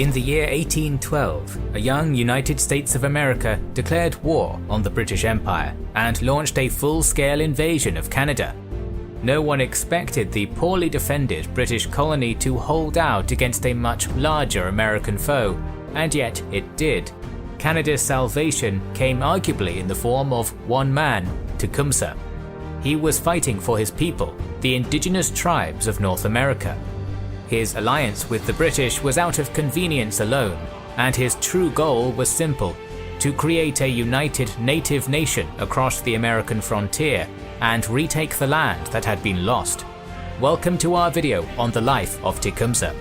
In the year 1812, a young United States of America declared war on the British Empire and launched a full-scale invasion of Canada. No one expected the poorly defended British colony to hold out against a much larger American foe, and yet it did. Canada's salvation came arguably in the form of one man, Tecumseh. He was fighting for his people, the indigenous tribes of North America. His alliance with the British was out of convenience alone, and his true goal was simple: to create a united native nation across the American frontier and retake the land that had been lost. Welcome to our video on the life of Tecumseh.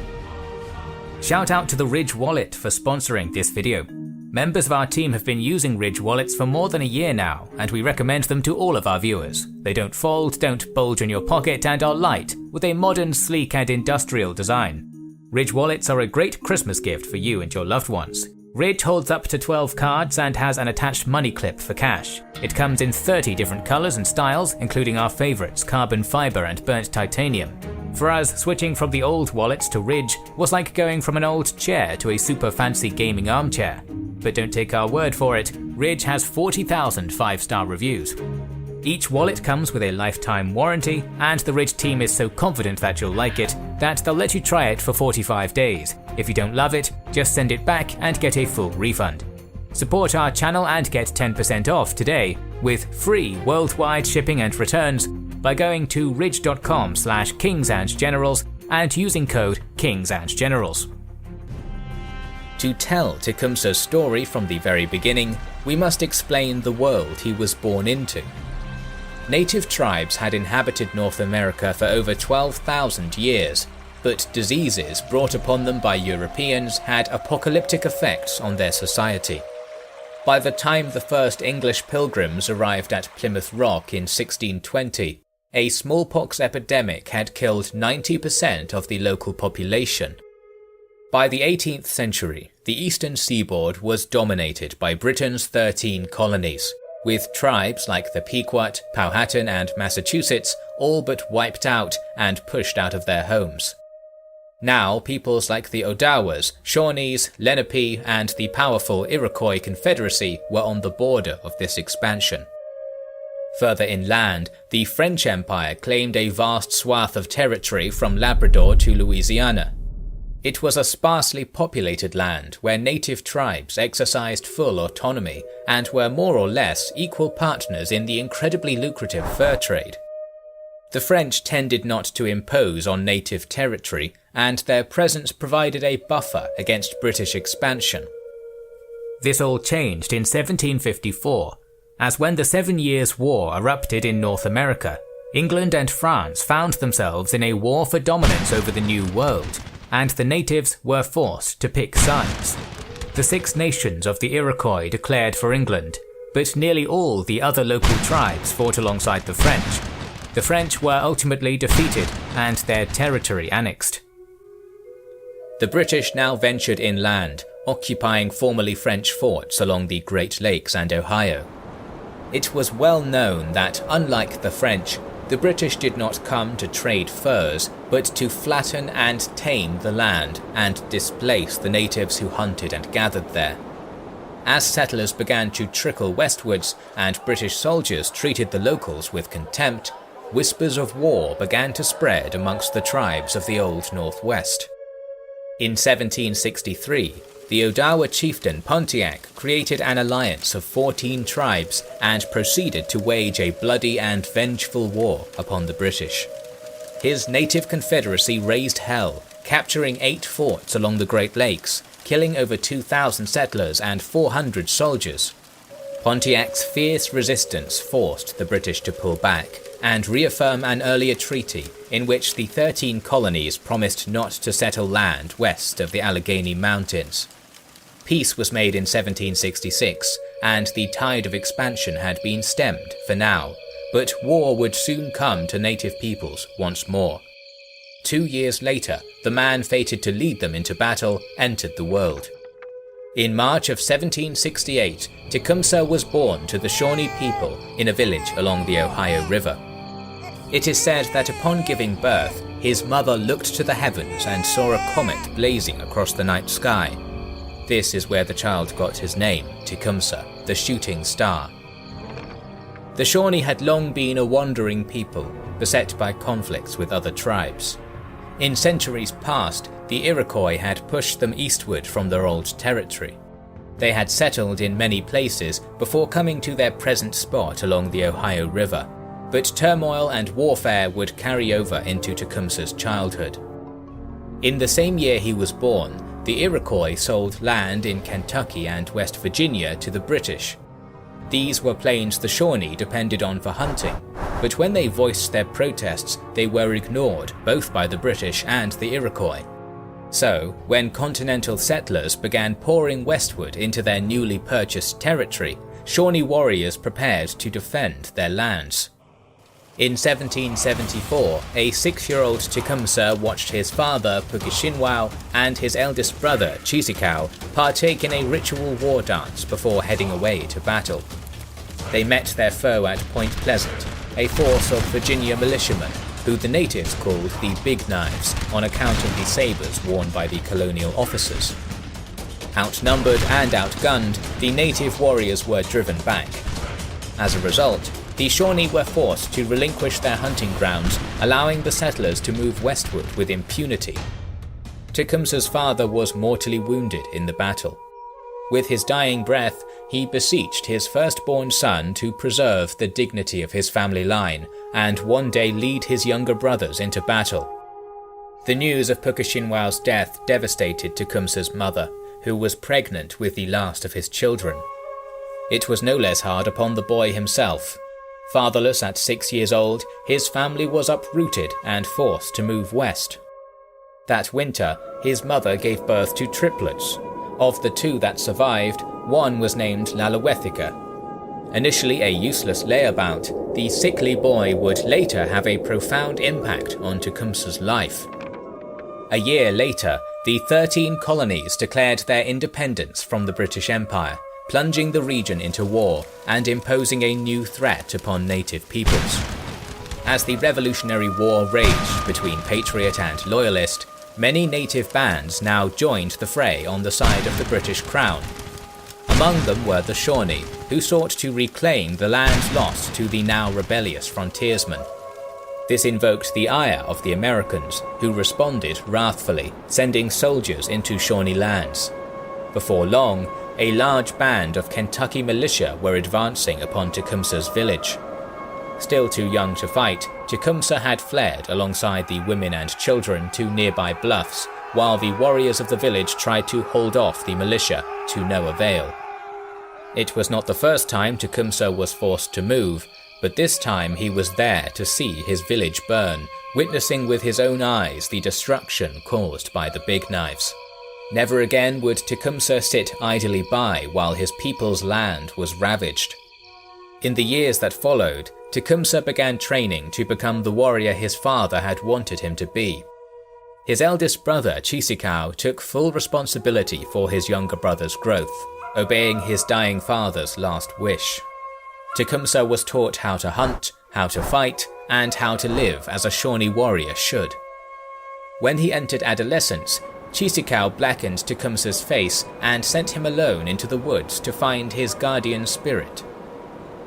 Shout out to the Ridge Wallet for sponsoring this video. Members of our team have been using Ridge Wallets for more than a year now, and we recommend them to all of our viewers. They don't fold, don't bulge in your pocket, and are light, with a modern, sleek and industrial design. Ridge Wallets are a great Christmas gift for you and your loved ones. Ridge holds up to 12 cards and has an attached money clip for cash. It comes in 30 different colors and styles, including our favorites, carbon fiber and burnt titanium. For us, switching from the old wallets to Ridge was like going from an old chair to a super fancy gaming armchair. But don't take our word for it, Ridge has 40,000 5-star reviews. Each wallet comes with a lifetime warranty, and the Ridge team is so confident that you'll like it that they'll let you try it for 45 days. If you don't love it, just send it back and get a full refund. Support our channel and get 10% off today with free worldwide shipping and returns by going to ridge.com/kingsandgenerals and using code KINGSANDGenerals. To tell Tecumseh's story from the very beginning, we must explain the world he was born into. Native tribes had inhabited North America for over 12,000 years, but diseases brought upon them by Europeans had apocalyptic effects on their society. By the time the first English pilgrims arrived at Plymouth Rock in 1620, a smallpox epidemic had killed 90% of the local population. By the 18th century, the eastern seaboard was dominated by Britain's 13 colonies, with tribes like the Pequot, Powhatan and Massachusetts all but wiped out and pushed out of their homes. Now peoples like the Odawas, Shawnees, Lenape and the powerful Iroquois Confederacy were on the border of this expansion. Further inland, the French Empire claimed a vast swath of territory from Labrador to Louisiana. It was a sparsely populated land where native tribes exercised full autonomy and were more or less equal partners in the incredibly lucrative fur trade. The French tended not to impose on native territory, and their presence provided a buffer against British expansion. This all changed in 1754, as when the 7 Years' War erupted in North America, England and France found themselves in a war for dominance over the New World, and the natives were forced to pick sides. The 6 nations of the Iroquois declared for England, but nearly all the other local tribes fought alongside the French. The French were ultimately defeated and their territory annexed. The British now ventured inland, occupying formerly French forts along the Great Lakes and Ohio. It was well known that, unlike the French, the British did not come to trade furs, but to flatten and tame the land and displace the natives who hunted and gathered there. As settlers began to trickle westwards and British soldiers treated the locals with contempt, whispers of war began to spread amongst the tribes of the Old Northwest. In 1763, the Odawa chieftain Pontiac created an alliance of 14 tribes and proceeded to wage a bloody and vengeful war upon the British. His native confederacy raised hell, capturing 8 forts along the Great Lakes, killing over 2,000 settlers and 400 soldiers. Pontiac's fierce resistance forced the British to pull back and reaffirm an earlier treaty in which the 13 colonies promised not to settle land west of the Allegheny Mountains. Peace was made in 1766, and the tide of expansion had been stemmed for now, but war would soon come to native peoples once more. 2 years later, the man fated to lead them into battle entered the world. In March of 1768, Tecumseh was born to the Shawnee people in a village along the Ohio River. It is said that upon giving birth, his mother looked to the heavens and saw a comet blazing across the night sky. This is where the child got his name, Tecumseh, the shooting star. The Shawnee had long been a wandering people, beset by conflicts with other tribes. In centuries past, the Iroquois had pushed them eastward from their old territory. They had settled in many places before coming to their present spot along the Ohio River, but turmoil and warfare would carry over into Tecumseh's childhood. In the same year he was born, the Iroquois sold land in Kentucky and West Virginia to the British. These were plains the Shawnee depended on for hunting, but when they voiced their protests, they were ignored both by the British and the Iroquois. So, when continental settlers began pouring westward into their newly purchased territory, Shawnee warriors prepared to defend their lands. In 1774, a 6-year-old Tecumseh watched his father Puckeshinwau and his eldest brother Cheeseekau partake in a ritual war dance before heading away to battle. They met their foe at Point Pleasant, a force of Virginia militiamen who the natives called the Big Knives on account of the sabres worn by the colonial officers. Outnumbered and outgunned, the native warriors were driven back. As a result, the Shawnee were forced to relinquish their hunting grounds, allowing the settlers to move westward with impunity. Tecumseh's father was mortally wounded in the battle. With his dying breath, he beseeched his firstborn son to preserve the dignity of his family line and one day lead his younger brothers into battle. The news of Puckeshinwau's death devastated Tecumseh's mother, who was pregnant with the last of his children. It was no less hard upon the boy himself. Fatherless at 6 years old, his family was uprooted and forced to move west. That winter, his mother gave birth to triplets. Of the 2 that survived, one was named Lalawethika. Initially a useless layabout, the sickly boy would later have a profound impact on Tecumseh's life. A year later, the 13 colonies declared their independence from the British Empire, plunging the region into war and imposing a new threat upon native peoples. As the Revolutionary War raged between patriot and loyalist, many native bands now joined the fray on the side of the British Crown. Among them were the Shawnee, who sought to reclaim the lands lost to the now rebellious frontiersmen. This invoked the ire of the Americans, who responded wrathfully, sending soldiers into Shawnee lands. Before long, a large band of Kentucky militia were advancing upon Tecumseh's village. Still too young to fight, Tecumseh had fled alongside the women and children to nearby bluffs, while the warriors of the village tried to hold off the militia, to no avail. It was not the first time Tecumseh was forced to move, but this time he was there to see his village burn, witnessing with his own eyes the destruction caused by the Big Knives. Never again would Tecumseh sit idly by while his people's land was ravaged. In the years that followed, Tecumseh began training to become the warrior his father had wanted him to be. His eldest brother, Cheeseekau, took full responsibility for his younger brother's growth, obeying his dying father's last wish. Tecumseh was taught how to hunt, how to fight, and how to live as a Shawnee warrior should. When he entered adolescence, Cheeseekau blackened Tecumseh's face and sent him alone into the woods to find his guardian spirit.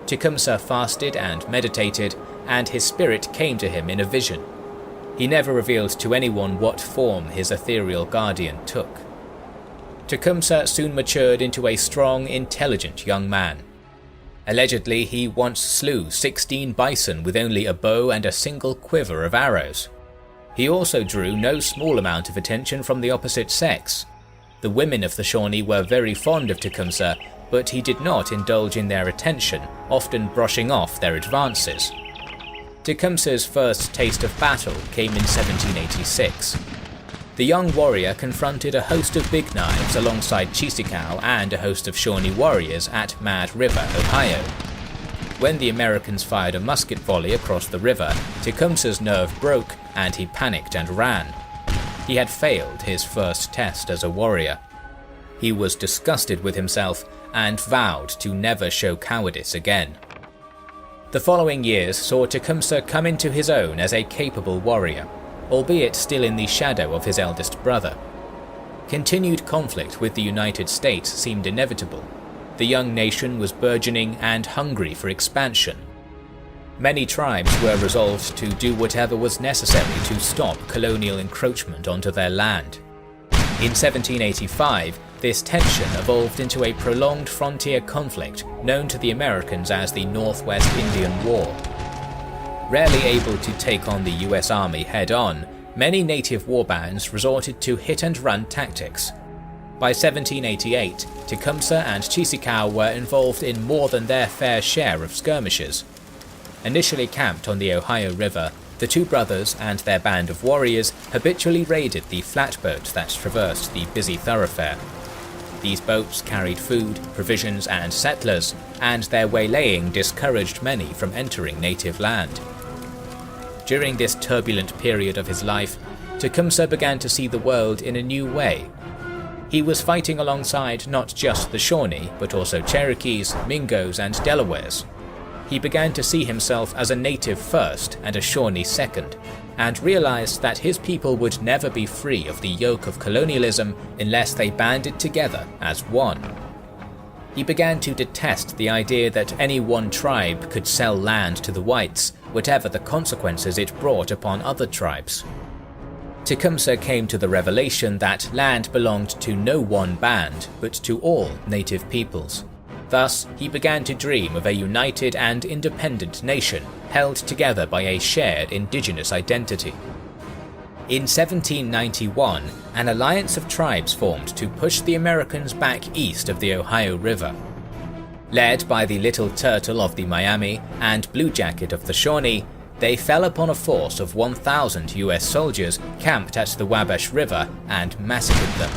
Tecumseh fasted and meditated, and his spirit came to him in a vision. He never revealed to anyone what form his ethereal guardian took. Tecumseh soon matured into a strong, intelligent young man. Allegedly, he once slew 16 bison with only a bow and a single quiver of arrows. He also drew no small amount of attention from the opposite sex. The women of the Shawnee were very fond of Tecumseh, but he did not indulge in their attention, often brushing off their advances. Tecumseh's first taste of battle came in 1786. The young warrior confronted a host of Big Knives alongside Cheeseekau and a host of Shawnee warriors at Mad River, Ohio. When the Americans fired a musket volley across the river, Tecumseh's nerve broke and he panicked and ran. He had failed his first test as a warrior. He was disgusted with himself and vowed to never show cowardice again. The following years saw Tecumseh come into his own as a capable warrior. albeit still in the shadow of his eldest brother. Continued conflict with the United States seemed inevitable. The young nation was burgeoning and hungry for expansion. Many tribes were resolved to do whatever was necessary to stop colonial encroachment onto their land. In 1785, this tension evolved into a prolonged frontier conflict known to the Americans as the Northwest Indian War. Rarely able to take on the US Army head-on, many native warbands resorted to hit-and-run tactics. By 1788, Tecumseh and Cheeseekau were involved in more than their fair share of skirmishes. Initially camped on the Ohio River, the two brothers and their band of warriors habitually raided the flatboats that traversed the busy thoroughfare. These boats carried food, provisions, and settlers, and their waylaying discouraged many from entering native land. During this turbulent period of his life, Tecumseh began to see the world in a new way. He was fighting alongside not just the Shawnee, but also Cherokees, Mingos, and Delawares. He began to see himself as a native first and a Shawnee second, and realized that his people would never be free of the yoke of colonialism unless they banded together as one. He began to detest the idea that any one tribe could sell land to the whites, whatever the consequences it brought upon other tribes. Tecumseh came to the revelation that land belonged to no one band, but to all native peoples. Thus, he began to dream of a united and independent nation held together by a shared indigenous identity. In 1791, an alliance of tribes formed to push the Americans back east of the Ohio River. Led by the Little Turtle of the Miami and Blue Jacket of the Shawnee, they fell upon a force of 1,000 US soldiers camped at the Wabash River and massacred them.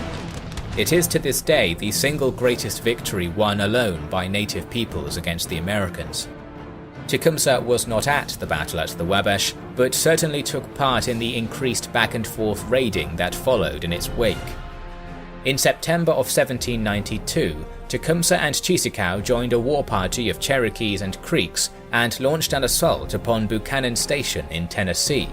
It is to this day the single greatest victory won alone by native peoples against the Americans. Tecumseh was not at the battle at the Wabash, but certainly took part in the increased back-and-forth raiding that followed in its wake. In September of 1792, Tecumseh and Cheeseekau joined a war party of Cherokees and Creeks and launched an assault upon Buchanan Station in Tennessee.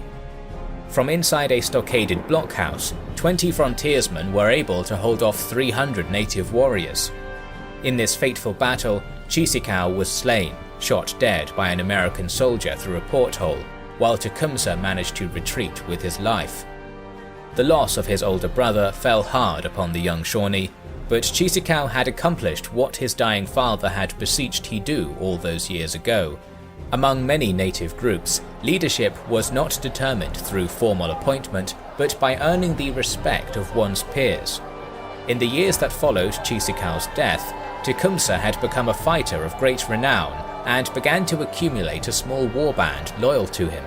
From inside a stockaded blockhouse, 20 frontiersmen were able to hold off 300 native warriors. In this fateful battle, Cheeseekau was slain, shot dead by an American soldier through a porthole, while Tecumseh managed to retreat with his life. The loss of his older brother fell hard upon the young Shawnee, but Cheeseekau had accomplished what his dying father had beseeched he do all those years ago. Among many native groups, leadership was not determined through formal appointment, but by earning the respect of one's peers. In the years that followed Cheeseekau's death, Tecumseh had become a fighter of great renown and began to accumulate a small warband loyal to him.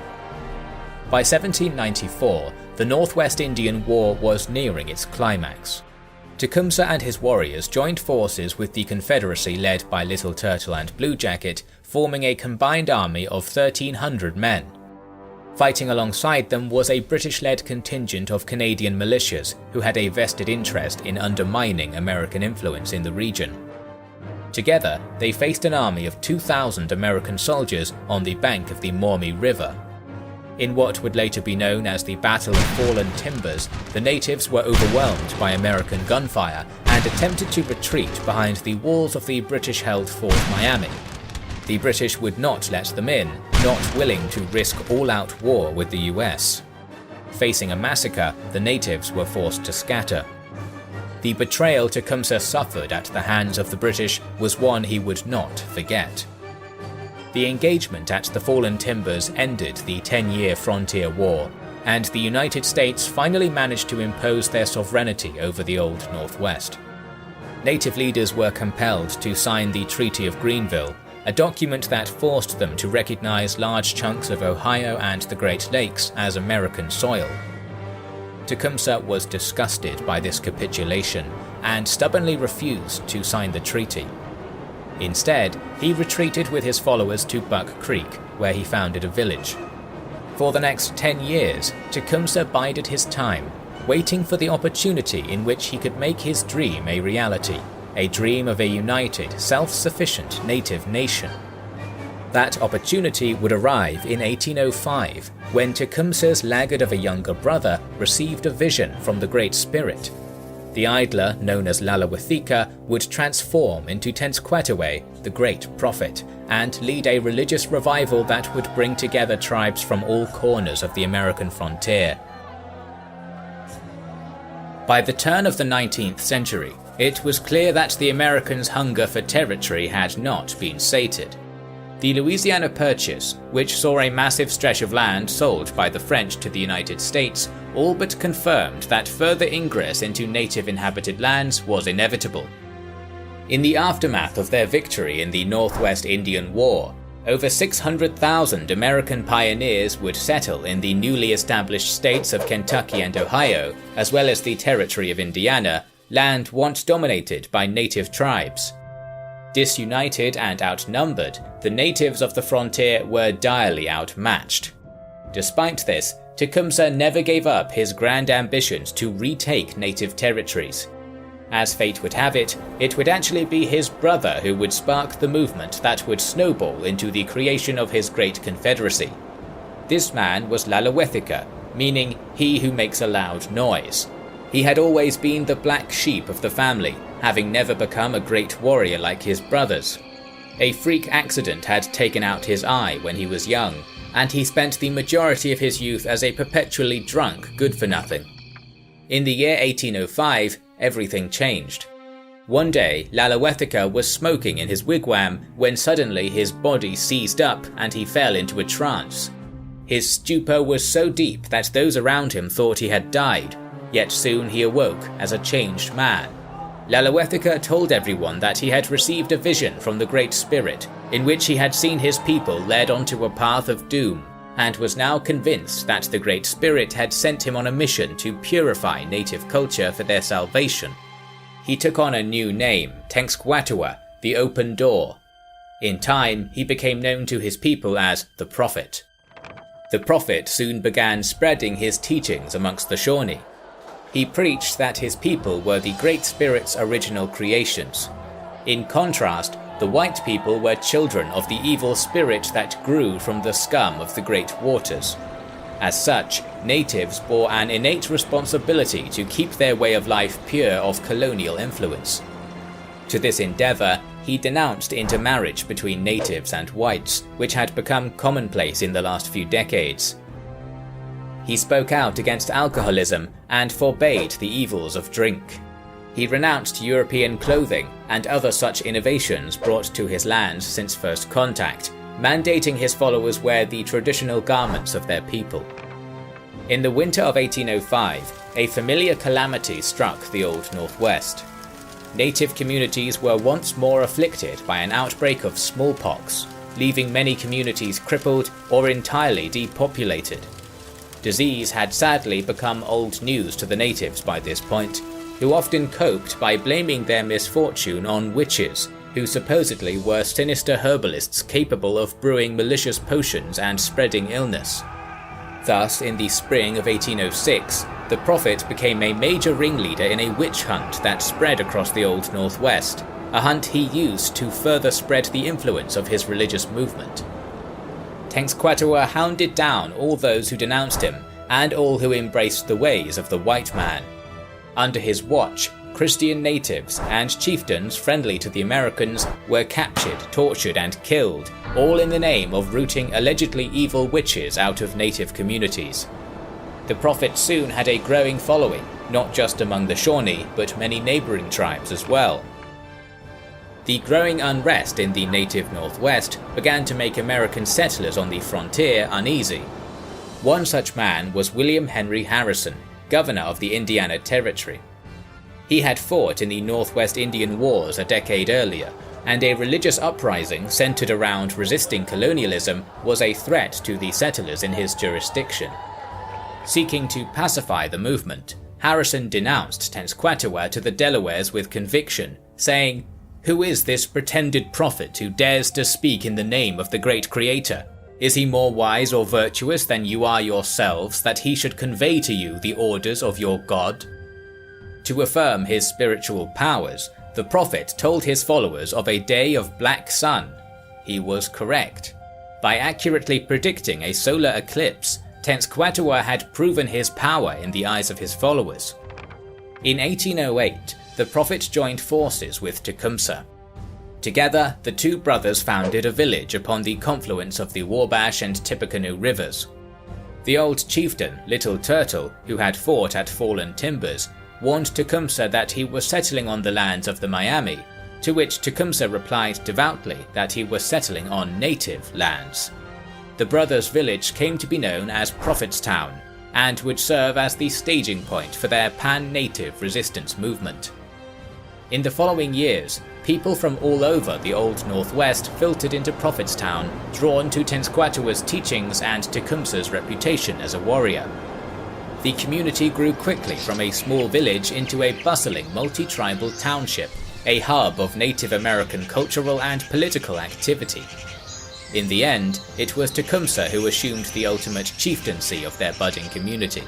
By 1794, the Northwest Indian War was nearing its climax. Tecumseh and his warriors joined forces with the Confederacy led by Little Turtle and Blue Jacket, forming a combined army of 1,300 men. Fighting alongside them was a British-led contingent of Canadian militias who had a vested interest in undermining American influence in the region. Together, they faced an army of 2,000 American soldiers on the bank of the Maumee River. In what would later be known as the Battle of Fallen Timbers, the natives were overwhelmed by American gunfire and attempted to retreat behind the walls of the British-held Fort Miami. The British would not let them in, not willing to risk all-out war with the US. Facing a massacre, the natives were forced to scatter. The betrayal Tecumseh suffered at the hands of the British was one he would not forget. The engagement at the Fallen Timbers ended the 10-year frontier war, and the United States finally managed to impose their sovereignty over the Old Northwest. Native leaders were compelled to sign the Treaty of Greenville, a document that forced them to recognize large chunks of Ohio and the Great Lakes as American soil. Tecumseh was disgusted by this capitulation and stubbornly refused to sign the treaty. Instead, he retreated with his followers to Buck Creek, where he founded a village. For the next 10 years, Tecumseh bided his time, waiting for the opportunity in which he could make his dream a reality, a dream of a united, self-sufficient native nation. That opportunity would arrive in 1805, when Tecumseh's laggard of a younger brother received a vision from the Great Spirit. The idler, known as Lalawethika, would transform into Tenskwatawa, the Great Prophet, and lead a religious revival that would bring together tribes from all corners of the American frontier. By the turn of the 19th century, it was clear that the Americans' hunger for territory had not been sated. The Louisiana Purchase, which saw a massive stretch of land sold by the French to the United States, all but confirmed that further ingress into native inhabited lands was inevitable. In the aftermath of their victory in the Northwest Indian War, over 600,000 American pioneers would settle in the newly established states of Kentucky and Ohio, as well as the territory of Indiana, land once dominated by native tribes. Disunited and outnumbered, the natives of the frontier were direly outmatched. Despite this, Tecumseh never gave up his grand ambitions to retake native territories. As fate would have it, it would actually be his brother who would spark the movement that would snowball into the creation of his great confederacy. This man was Lalawethika, meaning he who makes a loud noise. He had always been the black sheep of the family, having never become a great warrior like his brothers. A freak accident had taken out his eye when he was young, and he spent the majority of his youth as a perpetually drunk good-for-nothing. In the year 1805, everything changed. One day, Lalawethika was smoking in his wigwam when suddenly his body seized up and he fell into a trance. His stupor was so deep that those around him thought he had died, yet soon he awoke as a changed man. Lalawethika told everyone that he had received a vision from the Great Spirit, in which he had seen his people led onto a path of doom, and was now convinced that the Great Spirit had sent him on a mission to purify native culture for their salvation. He took on a new name, Tenskwatawa, the Open Door. In time, he became known to his people as the Prophet. The Prophet soon began spreading his teachings amongst the Shawnee. He preached that his people were the Great Spirit's original creations. In contrast, the white people were children of the evil spirit that grew from the scum of the great waters. As such, natives bore an innate responsibility to keep their way of life pure of colonial influence. To this endeavor, he denounced intermarriage between natives and whites, which had become commonplace in the last few decades. He spoke out against alcoholism and forbade the evils of drink. He renounced European clothing and other such innovations brought to his lands since first contact, mandating his followers wear the traditional garments of their people. In the winter of 1805, a familiar calamity struck the Old Northwest. Native communities were once more afflicted by an outbreak of smallpox, leaving many communities crippled or entirely depopulated. Disease had sadly become old news to the natives by this point, who often coped by blaming their misfortune on witches, who supposedly were sinister herbalists capable of brewing malicious potions and spreading illness. Thus, in the spring of 1806, the Prophet became a major ringleader in a witch hunt that spread across the Old Northwest, a hunt he used to further spread the influence of his religious movement. Tenskwatawa hounded down all those who denounced him and all who embraced the ways of the white man. Under his watch, Christian natives and chieftains friendly to the Americans were captured, tortured, and killed, all in the name of rooting allegedly evil witches out of native communities. The Prophet soon had a growing following, not just among the Shawnee, but many neighboring tribes as well. The growing unrest in the native Northwest began to make American settlers on the frontier uneasy. One such man was William Henry Harrison, governor of the Indiana Territory. He had fought in the Northwest Indian Wars a decade earlier, and a religious uprising centered around resisting colonialism was a threat to the settlers in his jurisdiction. Seeking to pacify the movement, Harrison denounced Tenskwatawa to the Delawares with conviction, saying, "Who is this pretended prophet who dares to speak in the name of the great Creator? Is he more wise or virtuous than you are yourselves, that he should convey to you the orders of your God?" To affirm his spiritual powers, the prophet told his followers of a day of black sun. He was correct. By accurately predicting a solar eclipse, Tenskwatawa had proven his power in the eyes of his followers. In 1808, the prophet joined forces with Tecumseh. Together, the two brothers founded a village upon the confluence of the Wabash and Tippecanoe rivers. The old chieftain, Little Turtle, who had fought at Fallen Timbers, warned Tecumseh that he was settling on the lands of the Miami, to which Tecumseh replied devoutly that he was settling on native lands. The brothers' village came to be known as Prophetstown, and would serve as the staging point for their pan-native resistance movement. In the following years, people from all over the Old Northwest filtered into Prophetstown, drawn to Tenskwatawa's teachings and Tecumseh's reputation as a warrior. The community grew quickly from a small village into a bustling multi-tribal township, a hub of Native American cultural and political activity. In the end, it was Tecumseh who assumed the ultimate chieftaincy of their budding community.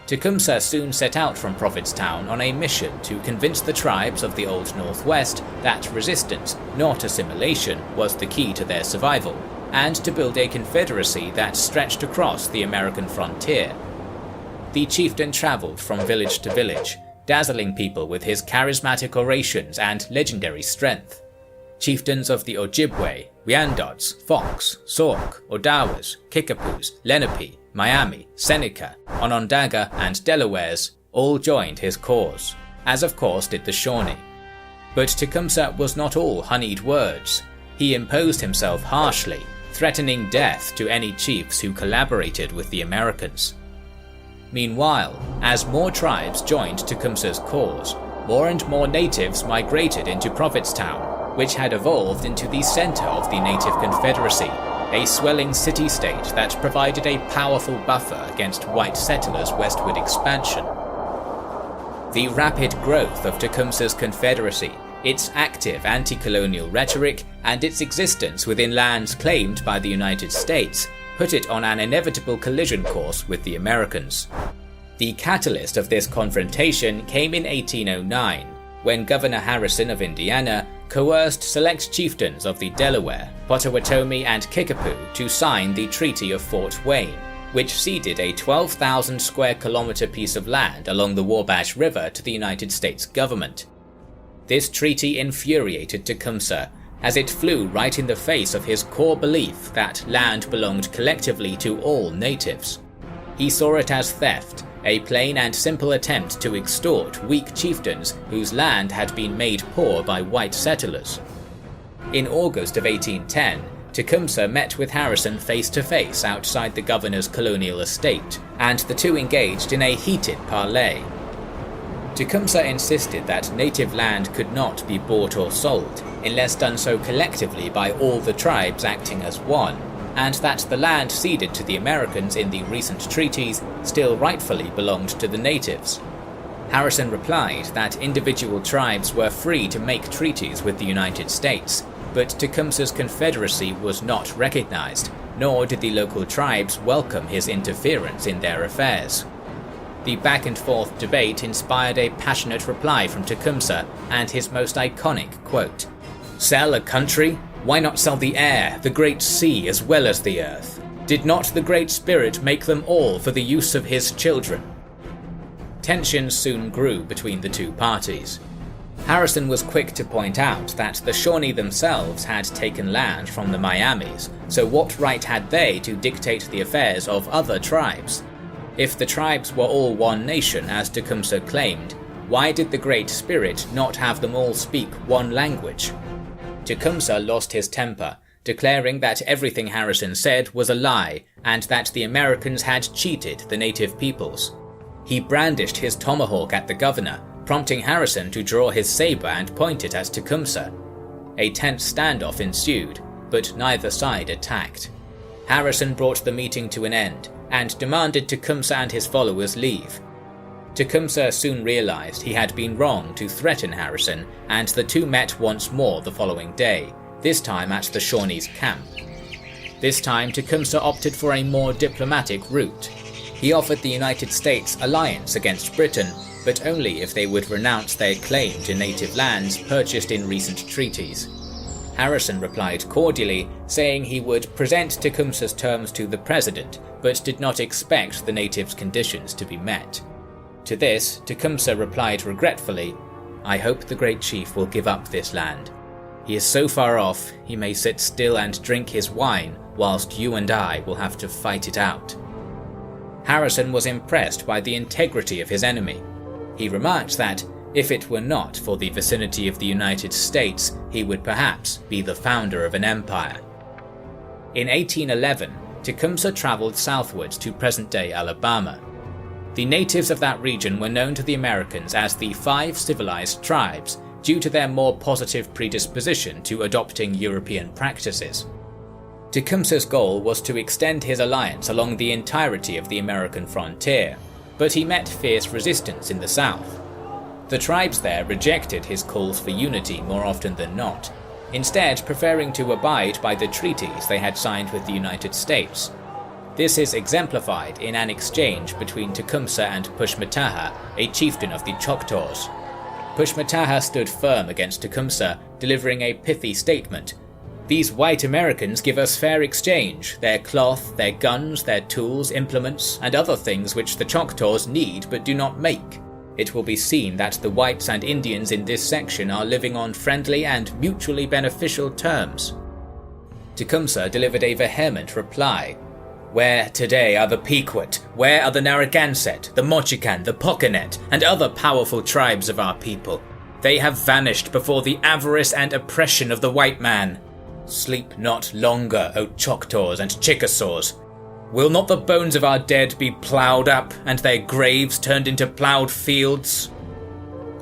Tecumseh soon set out from Prophetstown on a mission to convince the tribes of the Old Northwest that resistance, not assimilation, was the key to their survival, and to build a confederacy that stretched across the American frontier. The chieftain traveled from village to village, dazzling people with his charismatic orations and legendary strength. Chieftains of the Ojibwe, Wyandots, Fox, Sauk, Odawas, Kickapoos, Lenape, Miami, Seneca, Onondaga, and Delawares all joined his cause, as of course did the Shawnee. But Tecumseh was not all honeyed words. He imposed himself harshly, threatening death to any chiefs who collaborated with the Americans. Meanwhile, as more tribes joined Tecumseh's cause, more and more natives migrated into Prophetstown, which had evolved into the center of the Native Confederacy, a swelling city-state that provided a powerful buffer against white settlers' westward expansion. The rapid growth of Tecumseh's Confederacy, its active anti-colonial rhetoric, and its existence within lands claimed by the United States put it on an inevitable collision course with the Americans. The catalyst of this confrontation came in 1809, when Governor Harrison of Indiana coerced select chieftains of the Delaware, Potawatomi, and Kickapoo to sign the Treaty of Fort Wayne, which ceded a 12,000 square kilometer piece of land along the Wabash River to the United States government. This treaty infuriated Tecumseh, as it flew right in the face of his core belief that land belonged collectively to all natives. He saw it as theft, a plain and simple attempt to extort weak chieftains whose land had been made poor by white settlers. In August of 1810, Tecumseh met with Harrison face to face outside the governor's colonial estate, and the two engaged in a heated parley. Tecumseh insisted that native land could not be bought or sold, unless done so collectively by all the tribes acting as one, and that the land ceded to the Americans in the recent treaties still rightfully belonged to the natives. Harrison replied that individual tribes were free to make treaties with the United States, but Tecumseh's confederacy was not recognized, nor did the local tribes welcome his interference in their affairs. The back-and-forth debate inspired a passionate reply from Tecumseh and his most iconic quote, "Sell a country? Why not sell the air, the great sea as well as the earth? Did not the Great Spirit make them all for the use of his children?" Tensions soon grew between the two parties. Harrison was quick to point out that the Shawnee themselves had taken land from the Miamis, so what right had they to dictate the affairs of other tribes? If the tribes were all one nation, as Tecumseh claimed, why did the Great Spirit not have them all speak one language? Tecumseh lost his temper, declaring that everything Harrison said was a lie and that the Americans had cheated the native peoples. He brandished his tomahawk at the governor, prompting Harrison to draw his saber and point it at Tecumseh. A tense standoff ensued, but neither side attacked. Harrison brought the meeting to an end and demanded Tecumseh and his followers leave. Tecumseh soon realized he had been wrong to threaten Harrison, and the two met once more the following day, this time at the Shawnees' camp. This time Tecumseh opted for a more diplomatic route. He offered the United States alliance against Britain, but only if they would renounce their claim to native lands purchased in recent treaties. Harrison replied cordially, saying he would present Tecumseh's terms to the president, but did not expect the natives' conditions to be met. To this, Tecumseh replied regretfully, "I hope the great chief will give up this land. He is so far off, he may sit still and drink his wine, whilst you and I will have to fight it out." Harrison was impressed by the integrity of his enemy. He remarked that, if it were not for the vicinity of the United States, he would perhaps be the founder of an empire. In 1811, Tecumseh travelled southwards to present-day Alabama. The natives of that region were known to the Americans as the Five Civilized Tribes, due to their more positive predisposition to adopting European practices. Tecumseh's goal was to extend his alliance along the entirety of the American frontier, but he met fierce resistance in the south. The tribes there rejected his calls for unity more often than not, instead preferring to abide by the treaties they had signed with the United States. This is exemplified in an exchange between Tecumseh and Pushmataha, a chieftain of the Choctaws. Pushmataha stood firm against Tecumseh, delivering a pithy statement. "These white Americans give us fair exchange, their cloth, their guns, their tools, implements, and other things which the Choctaws need but do not make. It will be seen that the whites and Indians in this section are living on friendly and mutually beneficial terms." Tecumseh delivered a vehement reply. "Where today are the Pequot? Where are the Narragansett, the Mochican, the Poccanet, and other powerful tribes of our people? They have vanished before the avarice and oppression of the white man. Sleep not longer, O Choctaws and Chickasaws. Will not the bones of our dead be ploughed up, and their graves turned into ploughed fields?"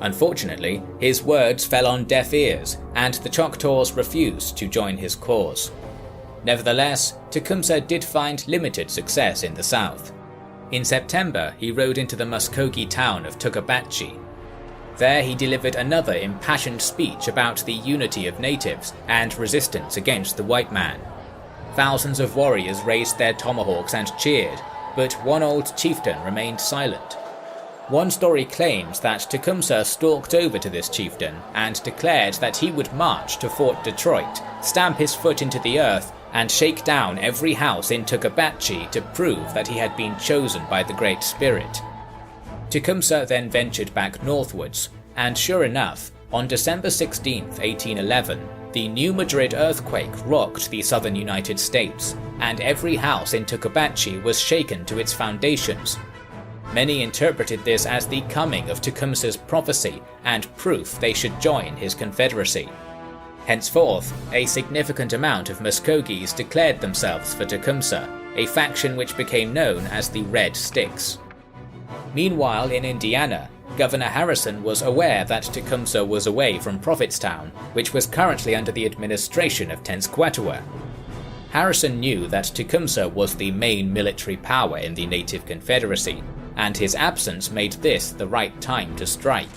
Unfortunately, his words fell on deaf ears, and the Choctaws refused to join his cause. Nevertheless, Tecumseh did find limited success in the south. In September, he rode into the Muskogee town of Tuckabashie. There he delivered another impassioned speech about the unity of natives and resistance against the white man. Thousands of warriors raised their tomahawks and cheered, but one old chieftain remained silent. One story claims that Tecumseh stalked over to this chieftain and declared that he would march to Fort Detroit, stamp his foot into the earth, and shake down every house in Tuckabashie to prove that he had been chosen by the Great Spirit. Tecumseh then ventured back northwards, and sure enough, on December 16, 1811, the New Madrid earthquake rocked the southern United States, and every house in Tuckabashie was shaken to its foundations. Many interpreted this as the coming of Tecumseh's prophecy and proof they should join his confederacy. Henceforth, a significant amount of Muskogees declared themselves for Tecumseh, a faction which became known as the Red Sticks. Meanwhile, in Indiana, Governor Harrison was aware that Tecumseh was away from Prophetstown, which was currently under the administration of Tenskwatawa. Harrison knew that Tecumseh was the main military power in the native confederacy, and his absence made this the right time to strike.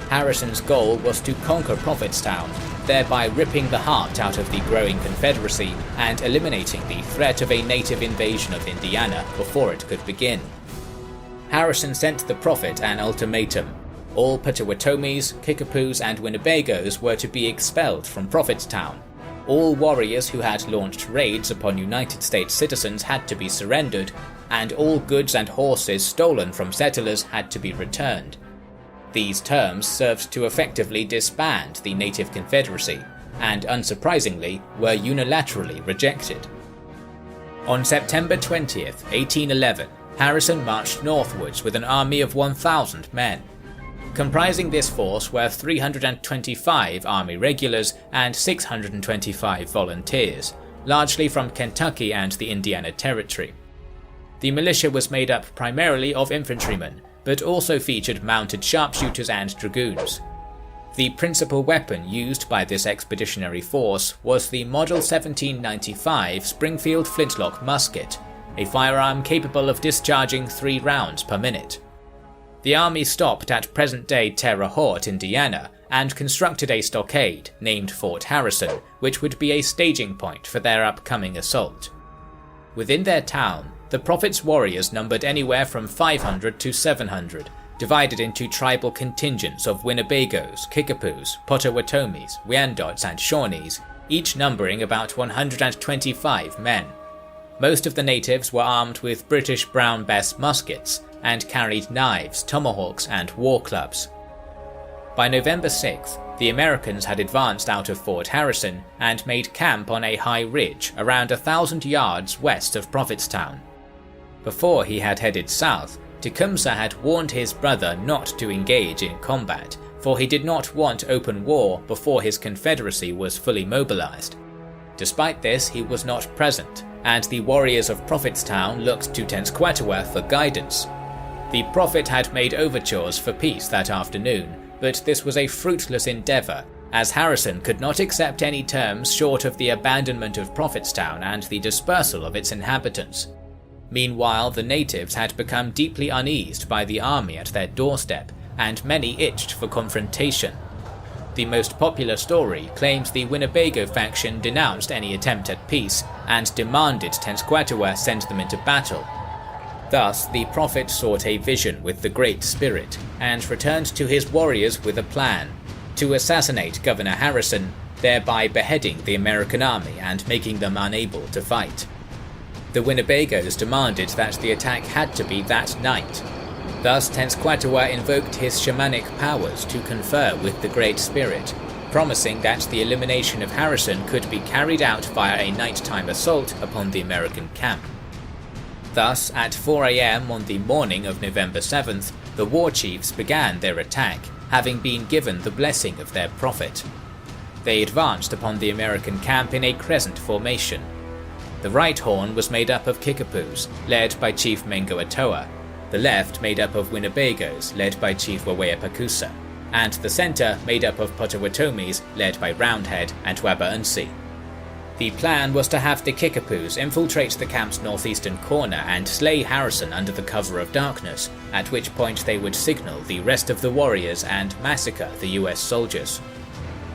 Harrison's goal was to conquer Prophetstown, thereby ripping the heart out of the growing confederacy and eliminating the threat of a native invasion of Indiana before it could begin. Harrison sent the Prophet an ultimatum. All Potawatomis, Kickapoos, and Winnebagos were to be expelled from Prophetstown. All warriors who had launched raids upon United States citizens had to be surrendered, and all goods and horses stolen from settlers had to be returned. These terms served to effectively disband the native confederacy, and unsurprisingly were unilaterally rejected. On September 20th, 1811, Harrison marched northwards with an army of 1,000 men. Comprising this force were 325 Army regulars and 625 volunteers, largely from Kentucky and the Indiana Territory. The militia was made up primarily of infantrymen, but also featured mounted sharpshooters and dragoons. The principal weapon used by this expeditionary force was the Model 1795 Springfield flintlock musket, a firearm capable of discharging 3 rounds per minute. The army stopped at present-day Terre Haute, Indiana, and constructed a stockade named Fort Harrison, which would be a staging point for their upcoming assault. Within their town, the Prophet's warriors numbered anywhere from 500 to 700, divided into tribal contingents of Winnebagos, Kickapoos, Potawatomis, Wyandots, and Shawnees, each numbering about 125 men. Most of the natives were armed with British Brown Bess muskets and carried knives, tomahawks, and war clubs. By November 6th, the Americans had advanced out of Fort Harrison and made camp on a high ridge around 1,000 yards west of Prophetstown. Before he had headed south, Tecumseh had warned his brother not to engage in combat, for he did not want open war before his confederacy was fully mobilized. Despite this, he was not present, and the warriors of Prophetstown looked to Tenskwatawa for guidance. The Prophet had made overtures for peace that afternoon, but this was a fruitless endeavour, as Harrison could not accept any terms short of the abandonment of Prophetstown and the dispersal of its inhabitants. Meanwhile, the natives had become deeply uneased by the army at their doorstep, and many itched for confrontation. The most popular story claims the Winnebago faction denounced any attempt at peace and demanded Tenskwatawa send them into battle. Thus, the Prophet sought a vision with the Great Spirit and returned to his warriors with a plan to assassinate Governor Harrison, thereby beheading the American army and making them unable to fight. The Winnebagos demanded that the attack had to be that night. Thus, Tenskwatawa invoked his shamanic powers to confer with the Great Spirit, promising that the elimination of Harrison could be carried out via a nighttime assault upon the American camp. Thus, at 4 AM on the morning of November 7th, the war chiefs began their attack, having been given the blessing of their prophet. They advanced upon the American camp in a crescent formation. The right horn was made up of Kickapoos, led by Chief Mengoatoa, the left made up of Winnebagos, led by Chief Waweapakusa, and the centre made up of Potawatomis, led by Roundhead and Wabaunsi. The plan was to have the Kickapoos infiltrate the camp's northeastern corner and slay Harrison under the cover of darkness, at which point they would signal the rest of the warriors and massacre the US soldiers.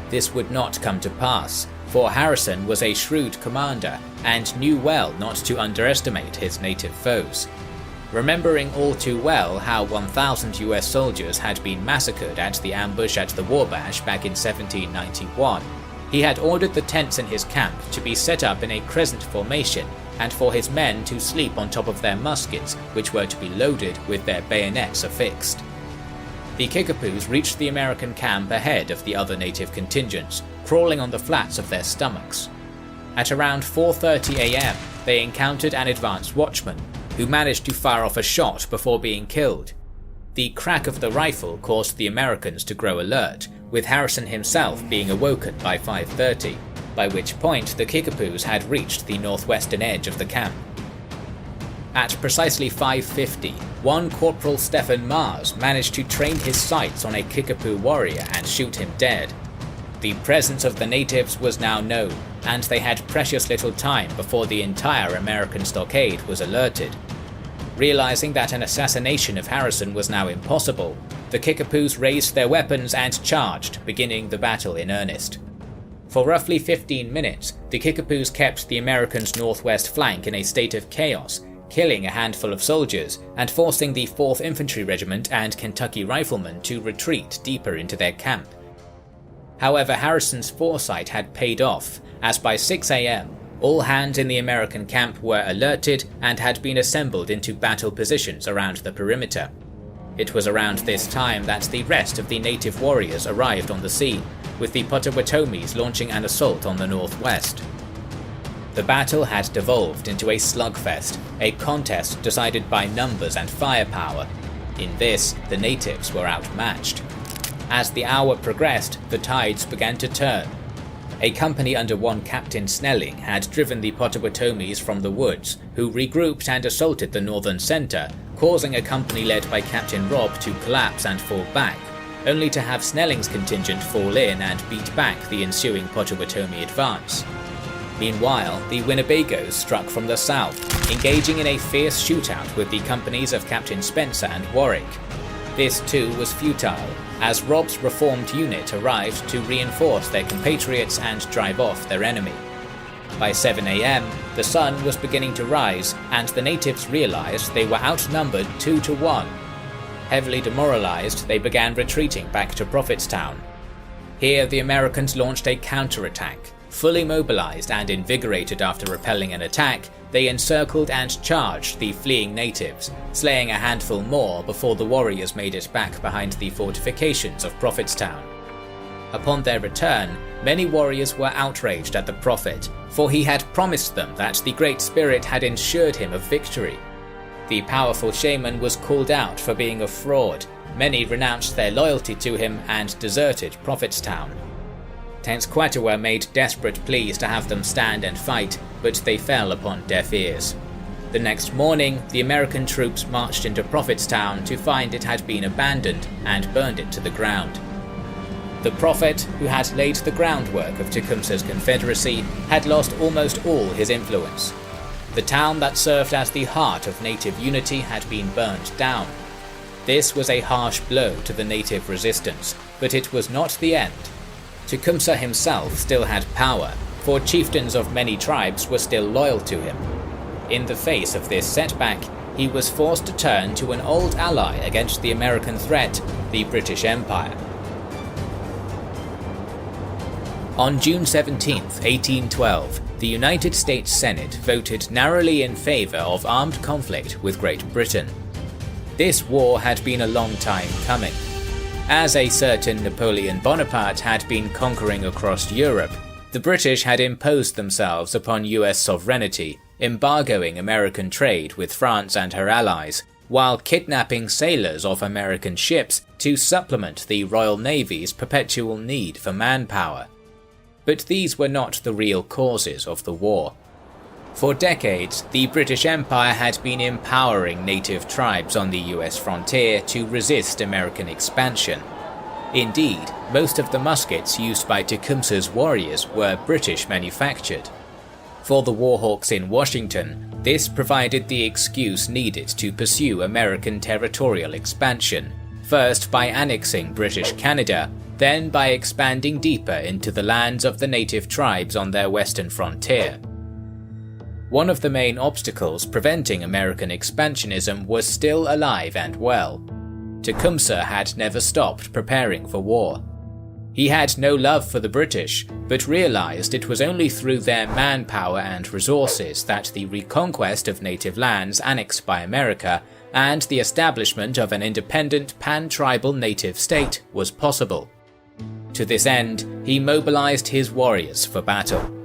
This would not come to pass, for Harrison was a shrewd commander and knew well not to underestimate his native foes. Remembering all too well how 1,000 US soldiers had been massacred at the ambush at the Wabash back in 1791, he had ordered the tents in his camp to be set up in a crescent formation and for his men to sleep on top of their muskets, which were to be loaded with their bayonets affixed. The Kickapoos reached the American camp ahead of the other native contingents, crawling on the flats of their stomachs. At around 4:30 AM, they encountered an advance watchman, who managed to fire off a shot before being killed. The crack of the rifle caused the Americans to grow alert, with Harrison himself being awoken by 5:30, by which point the Kickapoos had reached the northwestern edge of the camp. At precisely 5:50, one Corporal Stephen Mars managed to train his sights on a Kickapoo warrior and shoot him dead. The presence of the natives was now known, and they had precious little time before the entire American stockade was alerted. Realizing that an assassination of Harrison was now impossible, the Kickapoos raised their weapons and charged, beginning the battle in earnest. For roughly 15 minutes, the Kickapoos kept the Americans' northwest flank in a state of chaos, killing a handful of soldiers and forcing the 4th Infantry Regiment and Kentucky Riflemen to retreat deeper into their camp. However, Harrison's foresight had paid off, as by 6 AM, all hands in the American camp were alerted and had been assembled into battle positions around the perimeter. It was around this time that the rest of the native warriors arrived on the scene, with the Potawatomis launching an assault on the northwest. The battle had devolved into a slugfest, a contest decided by numbers and firepower. In this, the natives were outmatched. As the hour progressed, the tides began to turn. A company under one Captain Snelling had driven the Potawatomis from the woods, who regrouped and assaulted the northern centre, causing a company led by Captain Robb to collapse and fall back, only to have Snelling's contingent fall in and beat back the ensuing Potawatomi advance. Meanwhile, the Winnebagos struck from the south, engaging in a fierce shootout with the companies of Captain Spencer and Warwick. This too was futile, as Robb's reformed unit arrived to reinforce their compatriots and drive off their enemy. By 7 AM, the sun was beginning to rise, and the natives realized they were outnumbered 2-1. Heavily demoralized, they began retreating back to Prophetstown. Here the Americans launched a counterattack, Fully mobilized and invigorated after repelling an attack, they encircled and charged the fleeing natives, slaying a handful more before the warriors made it back behind the fortifications of Prophetstown. Upon their return, many warriors were outraged at the Prophet, for he had promised them that the Great Spirit had ensured him of victory. The powerful shaman was called out for being a fraud. Many renounced their loyalty to him and deserted Prophetstown. Tenskwatawa made desperate pleas to have them stand and fight, but they fell upon deaf ears. The next morning, the American troops marched into Prophetstown to find it had been abandoned and burned it to the ground. The Prophet, who had laid the groundwork of Tecumseh's confederacy, had lost almost all his influence. The town that served as the heart of native unity had been burned down. This was a harsh blow to the native resistance, but it was not the end. Tecumseh himself still had power, for chieftains of many tribes were still loyal to him. In the face of this setback, he was forced to turn to an old ally against the American threat, the British Empire. On June 17, 1812, the United States Senate voted narrowly in favour of armed conflict with Great Britain. This war had been a long time coming. As a certain Napoleon Bonaparte had been conquering across Europe, the British had imposed themselves upon US sovereignty, embargoing American trade with France and her allies, while kidnapping sailors off American ships to supplement the Royal Navy's perpetual need for manpower. But these were not the real causes of the war. For decades, the British Empire had been empowering native tribes on the US frontier to resist American expansion. Indeed, most of the muskets used by Tecumseh's warriors were British manufactured. For the warhawks in Washington, this provided the excuse needed to pursue American territorial expansion, first by annexing British Canada, then by expanding deeper into the lands of the native tribes on their western frontier. One of the main obstacles preventing American expansionism was still alive and well. Tecumseh had never stopped preparing for war. He had no love for the British, but realized it was only through their manpower and resources that the reconquest of native lands annexed by America and the establishment of an independent pan-tribal native state was possible. To this end, he mobilized his warriors for battle.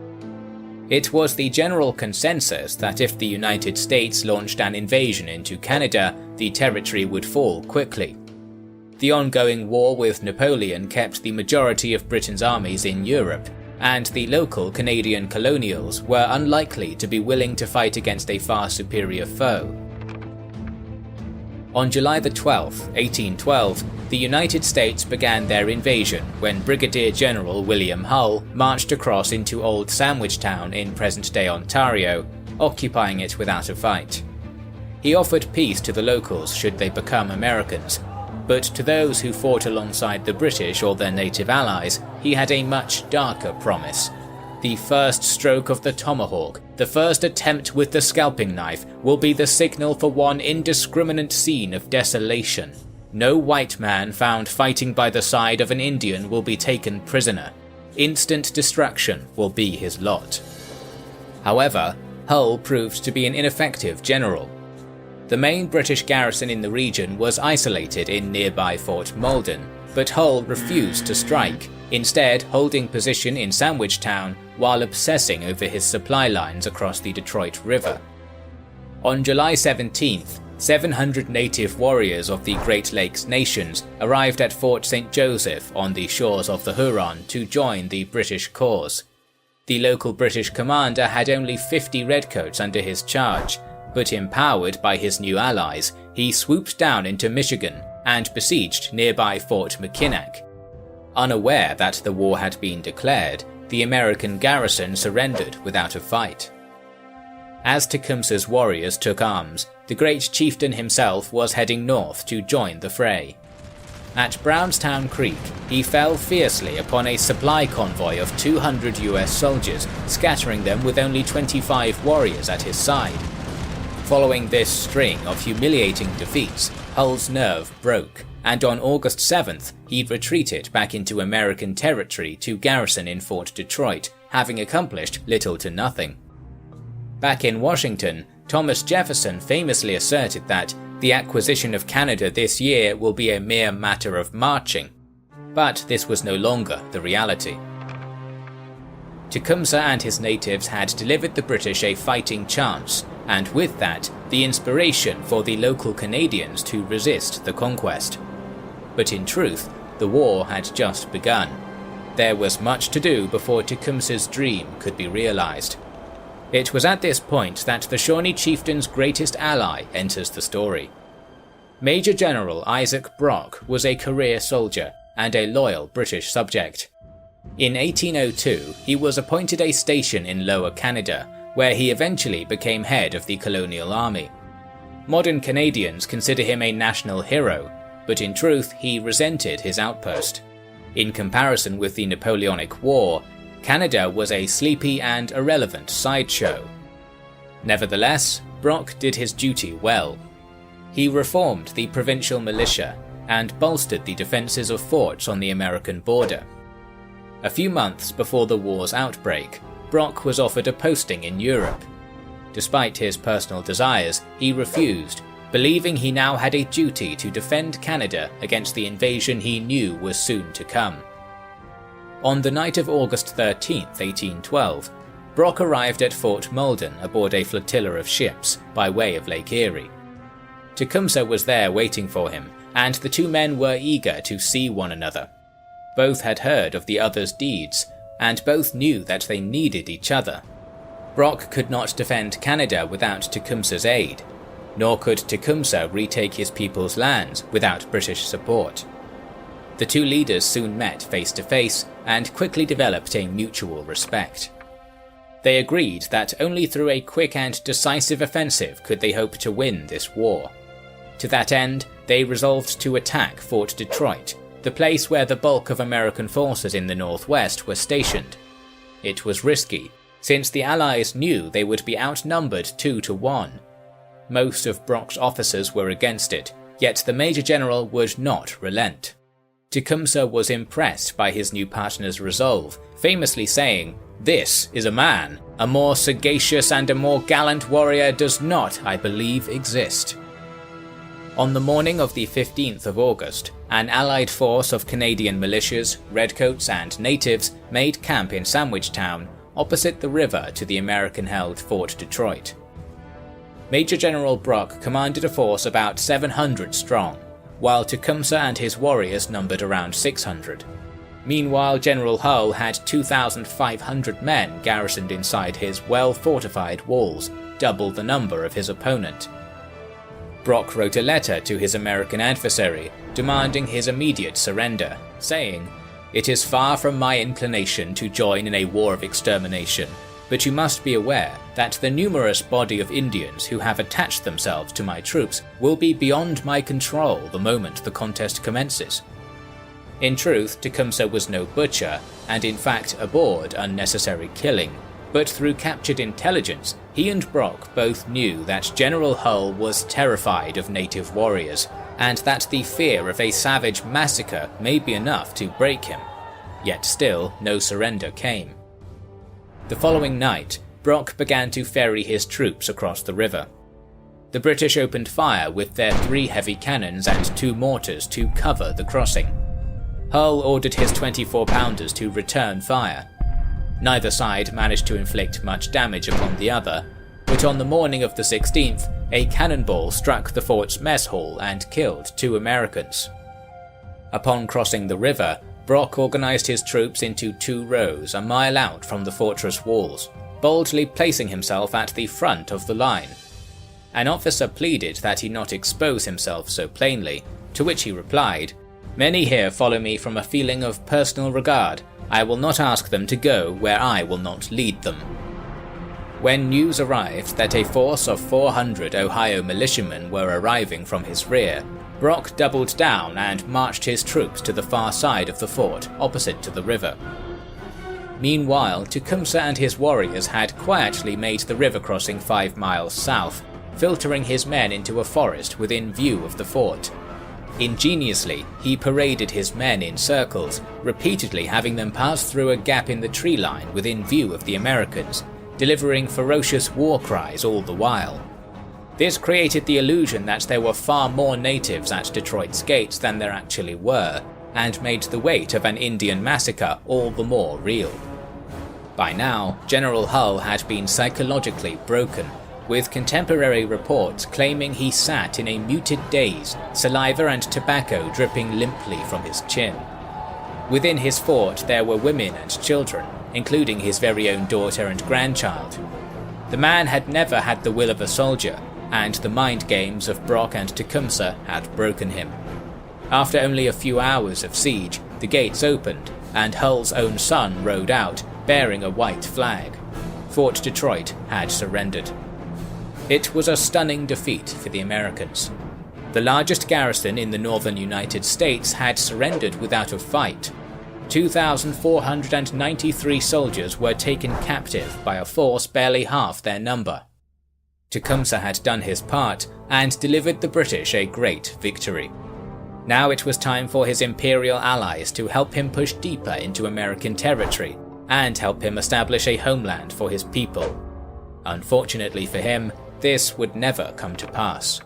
It was the general consensus that if the United States launched an invasion into Canada, the territory would fall quickly. The ongoing war with Napoleon kept the majority of Britain's armies in Europe, and the local Canadian colonials were unlikely to be willing to fight against a far superior foe. On July 12, 1812, the United States began their invasion when Brigadier General William Hull marched across into Old Sandwich Town in present-day Ontario, occupying it without a fight. He offered peace to the locals should they become Americans, but to those who fought alongside the British or their native allies, he had a much darker promise. The first stroke of the tomahawk, the first attempt with the scalping knife, will be the signal for one indiscriminate scene of desolation. No white man found fighting by the side of an Indian will be taken prisoner. Instant destruction will be his lot. However, Hull proved to be an ineffective general. The main British garrison in the region was isolated in nearby Fort Malden, but Hull refused to strike, instead holding position in Sandwich Town while obsessing over his supply lines across the Detroit River. On July 17th, 700 native warriors of the Great Lakes nations arrived at Fort St. Joseph on the shores of the Huron to join the British cause. The local British commander had only 50 redcoats under his charge, but empowered by his new allies, he swooped down into Michigan and besieged nearby Fort Mackinac. Unaware that the war had been declared, the American garrison surrendered without a fight. As Tecumseh's warriors took arms, the great chieftain himself was heading north to join the fray. At Brownstown Creek, he fell fiercely upon a supply convoy of 200 US soldiers, scattering them with only 25 warriors at his side. Following this string of humiliating defeats, Hull's nerve broke, and on August 7th, he retreated back into American territory to garrison in Fort Detroit, having accomplished little to nothing. Back in Washington, Thomas Jefferson famously asserted that the acquisition of Canada this year will be a mere matter of marching, but this was no longer the reality. Tecumseh and his natives had delivered the British a fighting chance, and with that, the inspiration for the local Canadians to resist the conquest. But in truth, the war had just begun. There was much to do before Tecumseh's dream could be realized. It was at this point that the Shawnee chieftain's greatest ally enters the story. Major General Isaac Brock was a career soldier and a loyal British subject. In 1802, he was appointed a station in Lower Canada, where he eventually became head of the colonial army. Modern Canadians consider him a national hero, but in truth he resented his outpost. In comparison with the Napoleonic War, Canada was a sleepy and irrelevant sideshow. Nevertheless, Brock did his duty well. He reformed the provincial militia and bolstered the defences of forts on the American border. A few months before the war's outbreak, Brock was offered a posting in Europe. Despite his personal desires, he refused, believing he now had a duty to defend Canada against the invasion he knew was soon to come. On the night of August 13, 1812, Brock arrived at Fort Malden aboard a flotilla of ships by way of Lake Erie. Tecumseh was there waiting for him, and the two men were eager to see one another. Both had heard of the other's deeds, and both knew that they needed each other. Brock could not defend Canada without Tecumseh's aid, nor could Tecumseh retake his people's lands without British support. The two leaders soon met face to face and quickly developed a mutual respect. They agreed that only through a quick and decisive offensive could they hope to win this war. To that end, they resolved to attack Fort Detroit, the place where the bulk of American forces in the northwest were stationed. It was risky, since the Allies knew they would be outnumbered 2-1. Most of Brock's officers were against it, yet the Major General would not relent. Tecumseh was impressed by his new partner's resolve, famously saying, "This is a man. A more sagacious and a more gallant warrior does not, I believe, exist." On the morning of the 15th of August, an allied force of Canadian militias, redcoats and natives made camp in Sandwich Town, opposite the river to the American-held Fort Detroit. Major General Brock commanded a force about 700 strong, while Tecumseh and his warriors numbered around 600. Meanwhile, General Hull had 2,500 men garrisoned inside his well-fortified walls, double the number of his opponent. Brock wrote a letter to his American adversary, demanding his immediate surrender, saying, "It is far from my inclination to join in a war of extermination, but you must be aware that the numerous body of Indians who have attached themselves to my troops will be beyond my control the moment the contest commences." In truth, Tecumseh was no butcher, and in fact abhorred unnecessary killing, but through captured intelligence, he and Brock both knew that General Hull was terrified of native warriors, and that the fear of a savage massacre may be enough to break him. Yet still, no surrender came. The following night, Brock began to ferry his troops across the river. The British opened fire with their 3 heavy cannons and 2 mortars to cover the crossing. Hull ordered his 24-pounders to return fire. Neither side managed to inflict much damage upon the other, but on the morning of the 16th, a cannonball struck the fort's mess hall and killed 2 Americans. Upon crossing the river, Brock organized his troops into 2 rows a mile out from the fortress walls, boldly placing himself at the front of the line. An officer pleaded that he not expose himself so plainly, to which he replied, "Many here follow me from a feeling of personal regard. I will not ask them to go where I will not lead them." When news arrived that a force of 400 Ohio militiamen were arriving from his rear, Brock doubled down and marched his troops to the far side of the fort, opposite to the river. Meanwhile, Tecumseh and his warriors had quietly made the river crossing 5 miles south, filtering his men into a forest within view of the fort. Ingeniously, he paraded his men in circles, repeatedly having them pass through a gap in the tree line within view of the Americans, delivering ferocious war cries all the while. This created the illusion that there were far more natives at Detroit's gates than there actually were, and made the weight of an Indian massacre all the more real. By now, General Hull had been psychologically broken, with contemporary reports claiming he sat in a muted daze, saliva and tobacco dripping limply from his chin. Within his fort there were women and children, including his very own daughter and grandchild. The man had never had the will of a soldier, and the mind games of Brock and Tecumseh had broken him. After only a few hours of siege, the gates opened, and Hull's own son rode out, bearing a white flag. Fort Detroit had surrendered. It was a stunning defeat for the Americans. The largest garrison in the northern United States had surrendered without a fight. 2,493 soldiers were taken captive by a force barely half their number. Tecumseh had done his part and delivered the British a great victory. Now it was time for his imperial allies to help him push deeper into American territory and help him establish a homeland for his people. Unfortunately for him, this would never come to pass.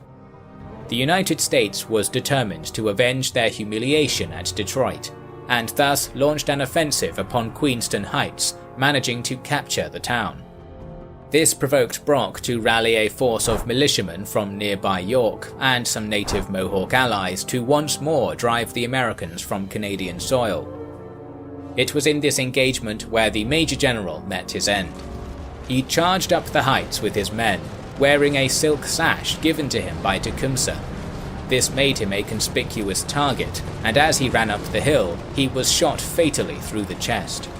The United States was determined to avenge their humiliation at Detroit, and thus launched an offensive upon Queenston Heights, managing to capture the town. This provoked Brock to rally a force of militiamen from nearby York and some native Mohawk allies to once more drive the Americans from Canadian soil. It was in this engagement where the Major General met his end. He charged up the heights with his men, wearing a silk sash given to him by Tecumseh. This made him a conspicuous target, and as he ran up the hill, he was shot fatally through the chest.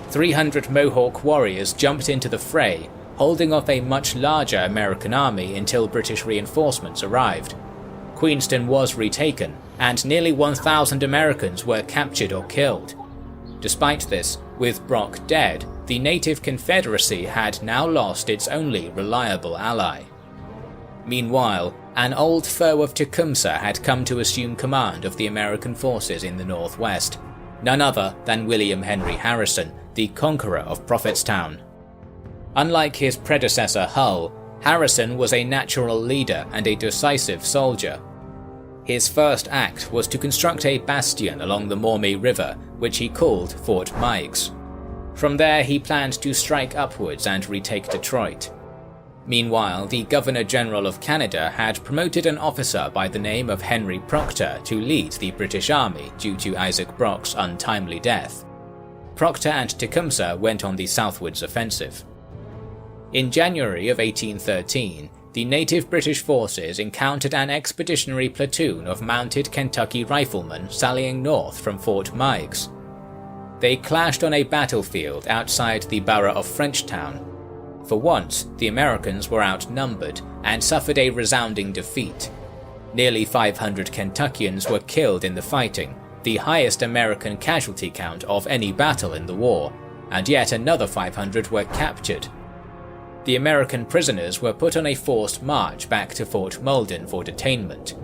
300 Mohawk warriors jumped into the fray, holding off a much larger American army until British reinforcements arrived. Queenston was retaken, and nearly 1,000 Americans were captured or killed. Despite this, with Brock dead, the native Confederacy had now lost its only reliable ally. Meanwhile, an old foe of Tecumseh had come to assume command of the American forces in the northwest, none other than William Henry Harrison, the conqueror of Prophetstown. Unlike his predecessor Hull, Harrison was a natural leader and a decisive soldier. His first act was to construct a bastion along the Maumee River, which he called Fort Meigs. From there he planned to strike upwards and retake Detroit. Meanwhile, the Governor-General of Canada had promoted an officer by the name of Henry Proctor to lead the British Army due to Isaac Brock's untimely death. Proctor and Tecumseh went on the southwards offensive. In January of 1813, the native British forces encountered an expeditionary platoon of mounted Kentucky riflemen sallying north from Fort Meigs. They clashed on a battlefield outside the borough of Frenchtown. For once, the Americans were outnumbered and suffered a resounding defeat. Nearly 500 Kentuckians were killed in the fighting, the highest American casualty count of any battle in the war, and yet another 500 were captured. The American prisoners were put on a forced march back to Fort Malden for detainment.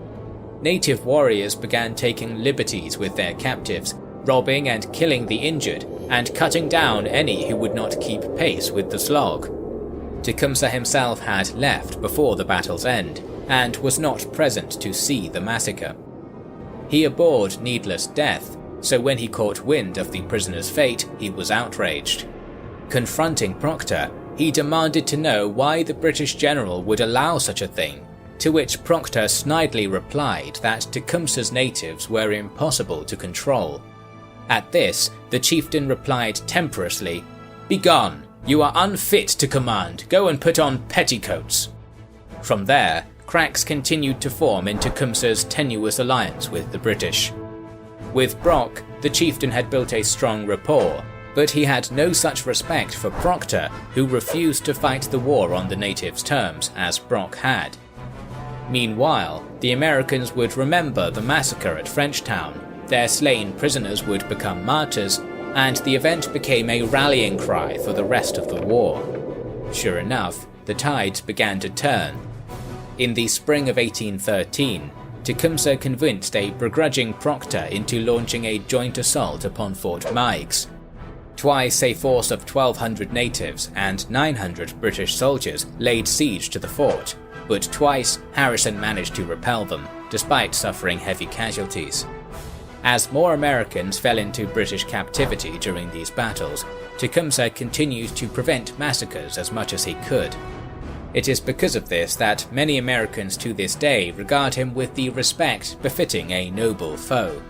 Native warriors began taking liberties with their captives, robbing and killing the injured, and cutting down any who would not keep pace with the slog. Tecumseh himself had left before the battle's end, and was not present to see the massacre. He abhorred needless death, so when he caught wind of the prisoners' fate, he was outraged. Confronting Proctor, he demanded to know why the British general would allow such a thing, to which Proctor snidely replied that Tecumseh's natives were impossible to control. At this, the chieftain replied temperously, "Begone! You are unfit to command. Go and put on petticoats." From there, cracks continued to form in Tecumseh's tenuous alliance with the British. With Brock, the chieftain had built a strong rapport, but he had no such respect for Proctor, who refused to fight the war on the natives' terms, as Brock had. Meanwhile, the Americans would remember the massacre at Frenchtown, their slain prisoners would become martyrs, and the event became a rallying cry for the rest of the war. Sure enough, the tides began to turn. In the spring of 1813, Tecumseh convinced a begrudging Proctor into launching a joint assault upon Fort Meigs. Twice a force of 1,200 natives and 900 British soldiers laid siege to the fort, but twice Harrison managed to repel them, despite suffering heavy casualties. As more Americans fell into British captivity during these battles, Tecumseh continued to prevent massacres as much as he could. It is because of this that many Americans to this day regard him with the respect befitting a noble foe.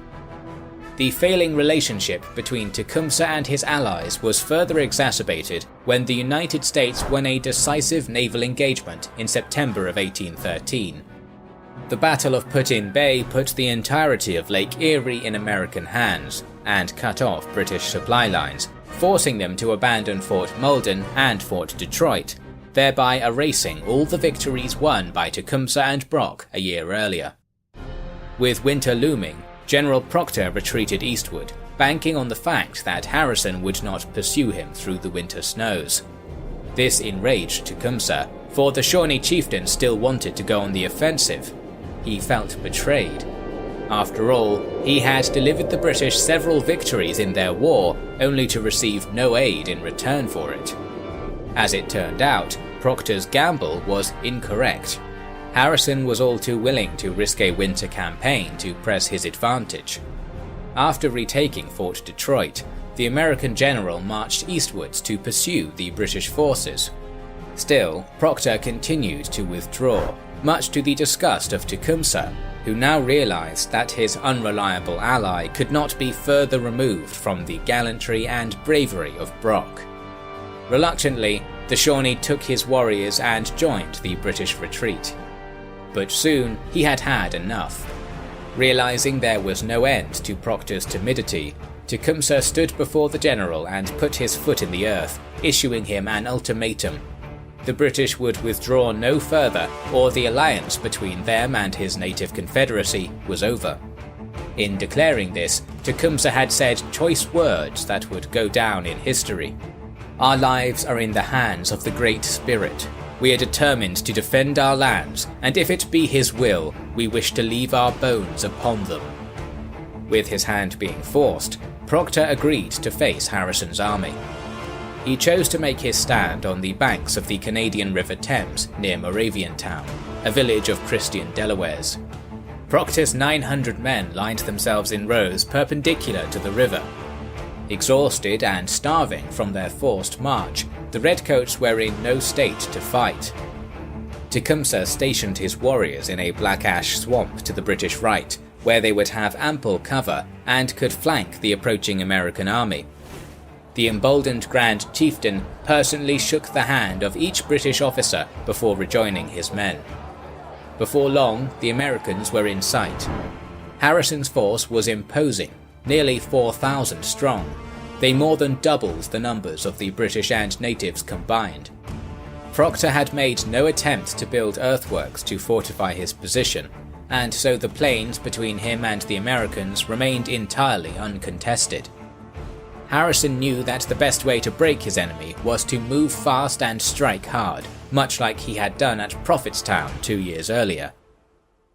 The failing relationship between Tecumseh and his allies was further exacerbated when the United States won a decisive naval engagement in September of 1813. The Battle of Put-in Bay put the entirety of Lake Erie in American hands and cut off British supply lines, forcing them to abandon Fort Malden and Fort Detroit, thereby erasing all the victories won by Tecumseh and Brock a year earlier. With winter looming, General Proctor retreated eastward, banking on the fact that Harrison would not pursue him through the winter snows. This enraged Tecumseh, for the Shawnee chieftain still wanted to go on the offensive. He felt betrayed. After all, he had delivered the British several victories in their war, only to receive no aid in return for it. As it turned out, Proctor's gamble was incorrect. Harrison was all too willing to risk a winter campaign to press his advantage. After retaking Fort Detroit, the American general marched eastwards to pursue the British forces. Still, Proctor continued to withdraw, much to the disgust of Tecumseh, who now realized that his unreliable ally could not be further removed from the gallantry and bravery of Brock. Reluctantly, the Shawnee took his warriors and joined the British retreat. But soon he had had enough. Realizing there was no end to Proctor's timidity, Tecumseh stood before the general and put his foot in the earth, issuing him an ultimatum. The British would withdraw no further, or the alliance between them and his native confederacy was over. In declaring this, Tecumseh had said choice words that would go down in history. "Our lives are in the hands of the Great Spirit. We are determined to defend our lands, and if it be His will, we wish to leave our bones upon them." With his hand being forced, Proctor agreed to face Harrison's army. He chose to make his stand on the banks of the Canadian River Thames near Moraviantown, a village of Christian Delawares. Proctor's 900 men lined themselves in rows perpendicular to the river. Exhausted and starving from their forced march, the Redcoats were in no state to fight. Tecumseh stationed his warriors in a black ash swamp to the British right, where they would have ample cover and could flank the approaching American army. The emboldened Grand Chieftain personally shook the hand of each British officer before rejoining his men. Before long, the Americans were in sight. Harrison's force was imposing, nearly 4,000 strong. They more than doubled the numbers of the British and natives combined. Proctor had made no attempt to build earthworks to fortify his position, and so the plains between him and the Americans remained entirely uncontested. Harrison knew that the best way to break his enemy was to move fast and strike hard, much like he had done at Prophetstown 2 years earlier.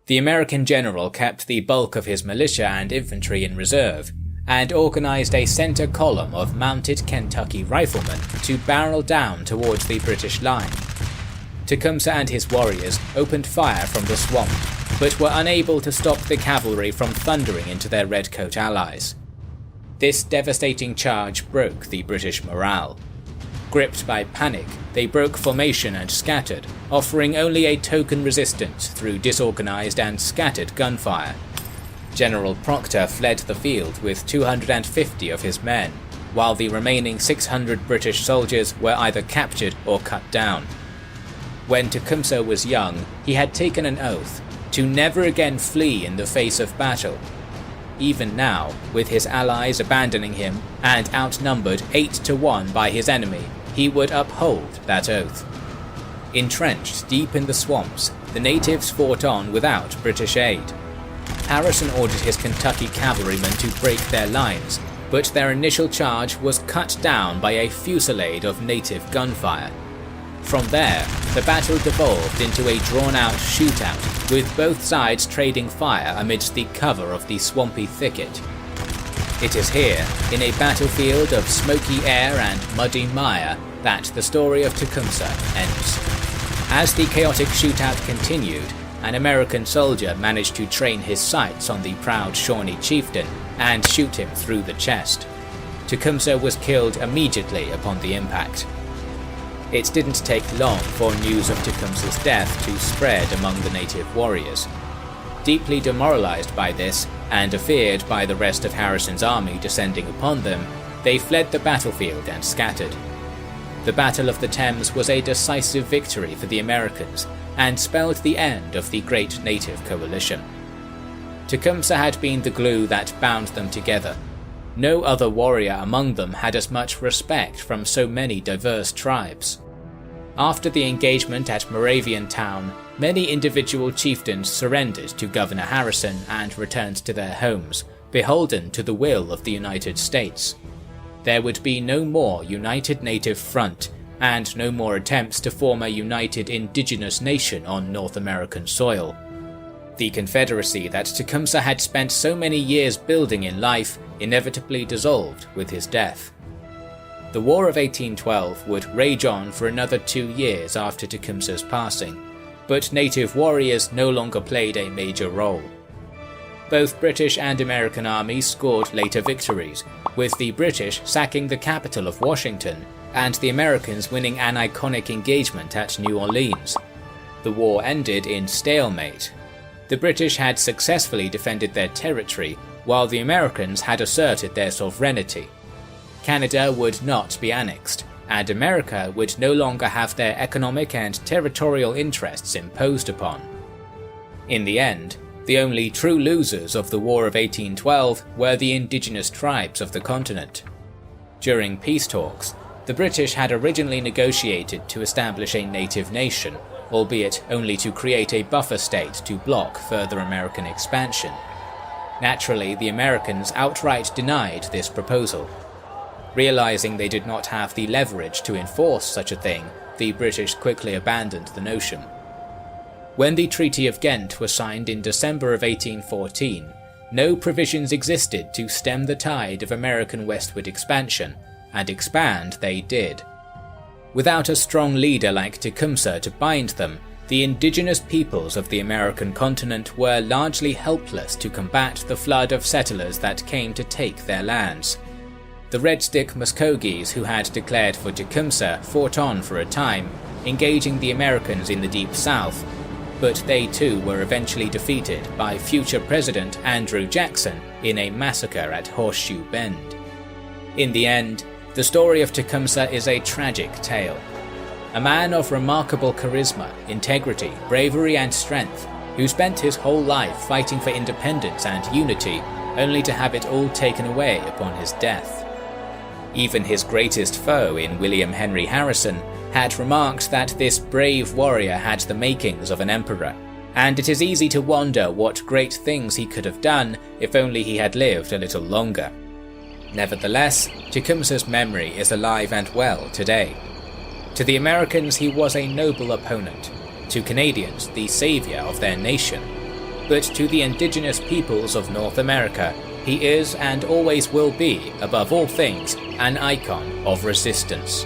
The American general kept the bulk of his militia and infantry in reserve, and organized a center column of mounted Kentucky riflemen to barrel down towards the British line. Tecumseh and his warriors opened fire from the swamp, but were unable to stop the cavalry from thundering into their redcoat allies. This devastating charge broke the British morale. Gripped by panic, they broke formation and scattered, offering only a token resistance through disorganized and scattered gunfire. General Proctor fled the field with 250 of his men, while the remaining 600 British soldiers were either captured or cut down. When Tecumseh was young, he had taken an oath to never again flee in the face of battle. Even now, with his allies abandoning him and outnumbered 8-1 by his enemy, he would uphold that oath. Entrenched deep in the swamps, the natives fought on without British aid. Harrison ordered his Kentucky cavalrymen to break their lines, but their initial charge was cut down by a fusillade of native gunfire. From there, the battle devolved into a drawn-out shootout, with both sides trading fire amidst the cover of the swampy thicket. It is here, in a battlefield of smoky air and muddy mire, that the story of Tecumseh ends. As the chaotic shootout continued, an American soldier managed to train his sights on the proud Shawnee chieftain and shoot him through the chest. Tecumseh was killed immediately upon the impact. It didn't take long for news of Tecumseh's death to spread among the native warriors. Deeply demoralized by this, and afeared by the rest of Harrison's army descending upon them, they fled the battlefield and scattered. The Battle of the Thames was a decisive victory for the Americans, and spelled the end of the great native coalition. Tecumseh had been the glue that bound them together. No other warrior among them had as much respect from so many diverse tribes. After the engagement at Moravian Town, many individual chieftains surrendered to Governor Harrison and returned to their homes, beholden to the will of the United States. There would be no more United Native Front, and no more attempts to form a united indigenous nation on North American soil. The confederacy that Tecumseh had spent so many years building in life inevitably dissolved with his death. The War of 1812 would rage on for another 2 years after Tecumseh's passing, but native warriors no longer played a major role. Both British and American armies scored later victories, with the British sacking the capital of Washington and the Americans winning an iconic engagement at New Orleans. The war ended in stalemate. The British had successfully defended their territory, while the Americans had asserted their sovereignty. Canada would not be annexed, and America would no longer have their economic and territorial interests imposed upon. In the end, the only true losers of the War of 1812 were the indigenous tribes of the continent. During peace talks, the British had originally negotiated to establish a native nation, albeit only to create a buffer state to block further American expansion. Naturally, the Americans outright denied this proposal. Realizing they did not have the leverage to enforce such a thing, the British quickly abandoned the notion. When the Treaty of Ghent was signed in December of 1814, no provisions existed to stem the tide of American westward expansion, and expand they did. Without a strong leader like Tecumseh to bind them, the indigenous peoples of the American continent were largely helpless to combat the flood of settlers that came to take their lands. The Red Stick Muskogees who had declared for Tecumseh fought on for a time, engaging the Americans in the Deep South, but they too were eventually defeated by future President Andrew Jackson in a massacre at Horseshoe Bend. In the end, the story of Tecumseh is a tragic tale. A man of remarkable charisma, integrity, bravery and strength, who spent his whole life fighting for independence and unity, only to have it all taken away upon his death. Even his greatest foe in William Henry Harrison had remarked that this brave warrior had the makings of an emperor, and it is easy to wonder what great things he could have done if only he had lived a little longer. Nevertheless, Tecumseh's memory is alive and well today. To the Americans he was a noble opponent, to Canadians the saviour of their nation, but to the indigenous peoples of North America he is and always will be, above all things, an icon of resistance.